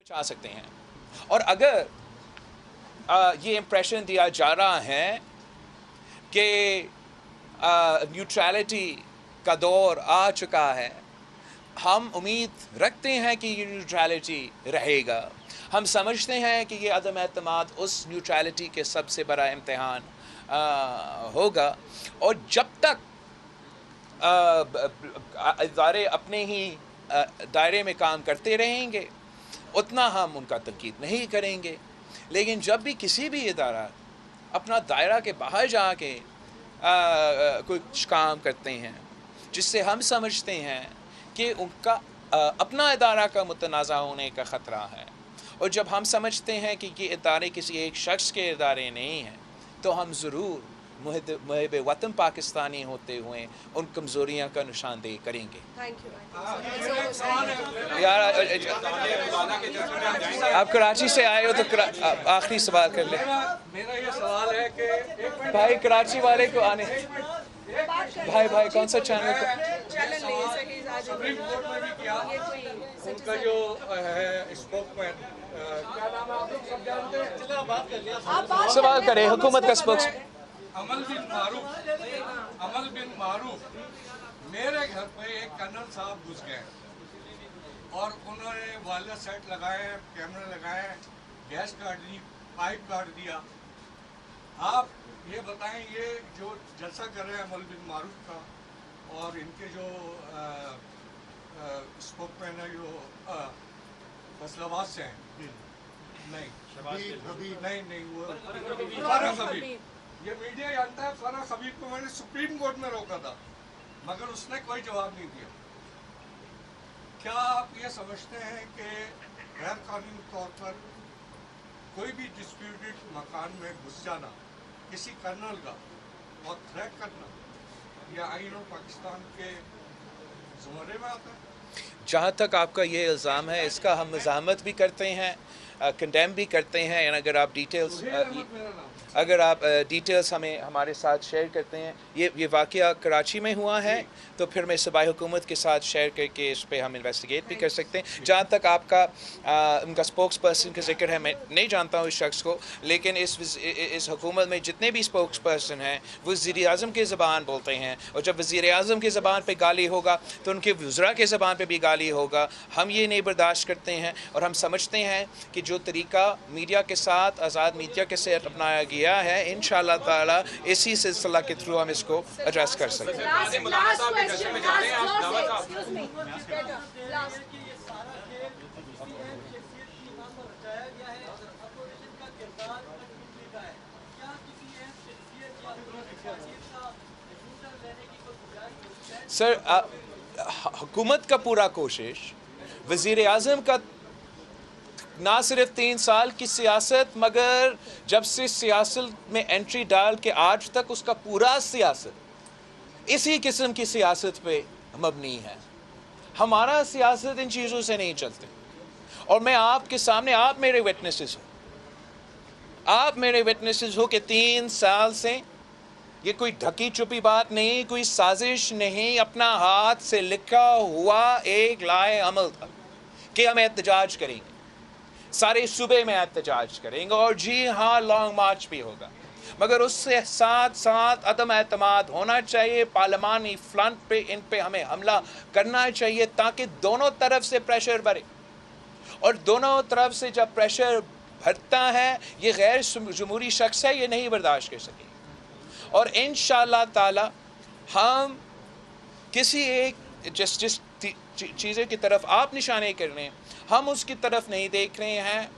बचा सकते हैं। और अगर ये इम्प्रेशन दिया जा रहा है कि न्यूट्रलिटी का दौर आ चुका है, हम उम्मीद रखते हैं कि ये न्यूट्रलिटी रहेगा। हम समझते हैं कि ये अदम एतमाद उस न्यूट्रलिटी के सबसे बड़ा इम्तिहान होगा, और जब तक इदारे अपने ही दायरे में काम करते रहेंगे उतना हम उनका तनकीद नहीं करेंगे। लेकिन जब भी किसी भी इदारा अपना दायरा के बाहर जाके कुछ काम करते हैं जिससे हम समझते हैं कि उनका अपना इदारा का मुतनाज़ा होने का ख़तरा है, और जब हम समझते हैं कि ये इदारे किसी एक शख्स के इदारे नहीं हैं, तो हम ज़रूर मुहिब वतन पाकिस्तानी होते हुए उन कमज़ोरियाँ का निशानदेही करेंगे। यार आप कराची से आए हो तो आखिरी सवाल कर ले। मेरा ये सवाल है कि भाई कराची वाले को आने, भाई कौन सा चैनल सुप्रीम कोर्ट में भी किया, उनका जो है स्पोकमैन, क्या नाम है आप लोग सब जानते हैं, चलो बात कर लिया। सवाल करें हुकूमत का स्पोक्स। अमल बिन मारूफ मेरे घर पे एक कर्नल साहब घुस गए और उन्होंने वायरलेस सेट लगाए, कैमरे लगाए, गैस काट दी, पाइप काट दिया। आप ये बताएं, ये जो जलसा कर रहे हैं अमल बिन मारूफ का और इनके जो स्पोकमैन है जो फैसलाबाद से हैं, नहीं वो फारूक हबीब, ये मीडिया जानता है। फारूक हबीब को मैंने सुप्रीम कोर्ट में रोका था मगर उसने कोई जवाब नहीं दिया। क्या आप ये समझते हैं कि गैर कानूनी तौर पर कोई भी डिस्प्यूटेड मकान में घुस जाना किसी कर्नल का और थ्रेट करना या आईन और पाकिस्तान के ज़ुमरे में आता है? जहाँ तक आपका ये इल्ज़ाम है इसका हम मज़ाहमत भी करते हैं, कंडेम भी करते हैं। अगर आप डिटेल्स हमें हमारे साथ शेयर करते हैं, ये वाक़या कराची में हुआ है तो फिर मैं सूबाई हुकूमत के साथ शेयर करके इस पे हम इन्वेस्टिगेट भी कर सकते हैं। जहाँ तक आपका उनका स्पोक्स पर्सन का जिक्र है, मैं नहीं जानता हूँ इस शख्स को, लेकिन इस हुकूमत में जितने भी स्पोक्स पर्सन हैं वो वज़ीर-ए-आज़म की ज़बान बोलते हैं, और जब वज़ीर-ए-आज़म की ज़बान पे गाली होगा तो उनके वज़रा की ज़बान पे भी गाली होगा। हम ये नहीं बर्दाश्त करते हैं, और हम समझते हैं कि जो तरीका मीडिया के साथ, आज़ाद मीडिया के साथ अपनाया गया है, इंशाअल्लाह ताला इसी सिलसिला के थ्रू हम इसको एड्रेस कर सकते हैं। सर, हुकूमत का पूरा कोशिश, वज़ीर-ए-आज़म का ना सिर्फ 3 साल की सियासत, मगर जब से सियासत में एंट्री डाल के आज तक उसका पूरा सियासत इसी किस्म की सियासत पे मबनी है। हमारा सियासत इन चीज़ों से नहीं चलते, और मैं आपके सामने, आप मेरे विटनेसेस हो कि 3 साल से ये कोई ढकी छुपी बात नहीं, कोई साजिश नहीं, अपना हाथ से लिखा हुआ एक लाए अमल था कि हम एहतजाज करेंगे, सारे सूबे में एहतजाज करेंगे, और जी हाँ लॉन्ग मार्च भी होगा, मगर उससे साथ साथ अदम एतमाद होना चाहिए। पार्लिमानी फ्रंट पे इन पे हमें हमला करना चाहिए ताकि दोनों तरफ से प्रेशर बढ़े, और दोनों तरफ से जब प्रेशर बढ़ता है, ये गैर जमहूरी शख्स है, ये नहीं बर्दाश्त कर सकेंगे। और इंशाअल्लाह ताला हम किसी एक जिस चीज़ें की तरफ आप निशाने कर रहे हैं, हम उसकी तरफ नहीं देख रहे हैं,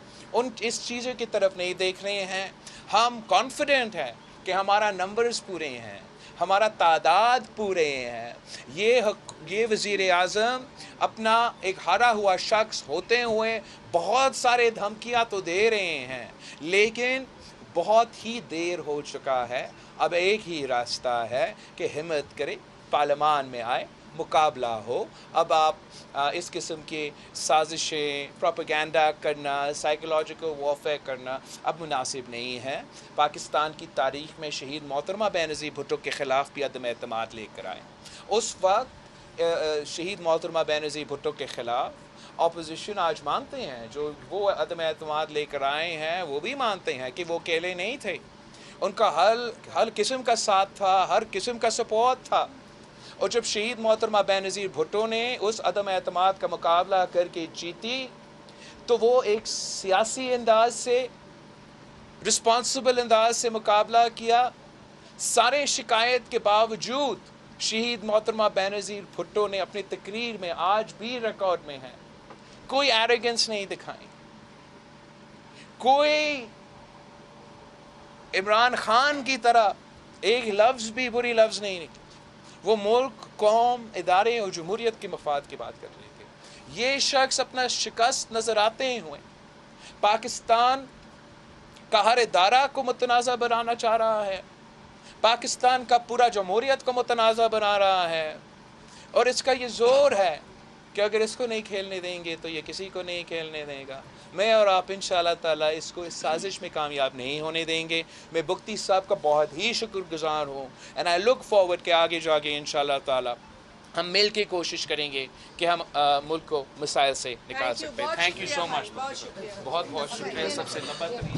इस चीज़ों की तरफ नहीं देख रहे हैं। हम कॉन्फिडेंट हैं कि हमारा नंबर्स पूरे हैं, हमारा तादाद पूरे हैं। ये वज़ीर-ए-आज़म अपना एक हारा हुआ शख्स होते हुए बहुत सारे धमकियाँ तो दे रहे हैं, लेकिन बहुत ही देर हो चुका है। अब एक ही रास्ता है कि हिम्मत करें, पार्लियामान में आए, मुकाबला हो। अब आप इस किस्म के साजिशें, प्रोपेगेंडा करना, साइकोलॉजिकल वॉरफेयर करना अब मुनासिब नहीं है। पाकिस्तान की तारीख़ में शहीद मोहतरमा बेनज़ीर भुट्टो के ख़िलाफ़ भी अदम एतमाद लेकर आए। उस वक्त शहीद मोहतरमा बेनज़ीर भुट्टो के ख़िलाफ़ اپوزیشن آج مانتے ہیں, جو وہ عدم اعتماد لے کر آئے ہیں وہ بھی مانتے ہیں کہ وہ اکیلے نہیں تھے, ان کا ہر قسم کا ساتھ تھا, ہر قسم کا سپورٹ تھا. اور جب شہید محترمہ بینظیر بھٹو نے اس عدم اعتماد کا مقابلہ کر کے جیتی تو وہ ایک سیاسی انداز سے, رسپانسبل انداز سے مقابلہ کیا. سارے شکایت کے باوجود شہید محترمہ بینظیر بھٹو نے اپنی تقریر میں, آج بھی ریکارڈ میں ہے, کوئی ایروگنس نہیں دکھائی, کوئی عمران خان کی طرح ایک لفظ بھی بری لفظ نہیں نکلی. وہ ملک, قوم, ادارے اور جمہوریت کے مفاد کی بات کر رہے تھے. یہ شخص اپنا شکست نظر آتے ہوئے پاکستان کا ہر ادارہ کو متنازع بنانا چاہ رہا ہے, پاکستان کا پورا جمہوریت کو متنازع بنا رہا ہے, اور اس کا یہ زور ہے کہ اگر اس کو نہیں کھیلنے دیں گے تو یہ کسی کو نہیں کھیلنے دے گا. میں اور آپ انشاءاللہ تعالیٰ اس کو اس سازش میں کامیاب نہیں ہونے دیں گے. میں بگٹی صاحب کا بہت ہی شکر گزار ہوں, اینڈ آئی لک فارورڈ کہ آگے جا کے انشاءاللہ تعالیٰ ہم مل کے کوشش کریں گے کہ ہم ملک کو مسائل سے نکال سکتے ہیں. تھینک یو سو مچ, بہت بہت شکریہ. سب سے لمبا ترین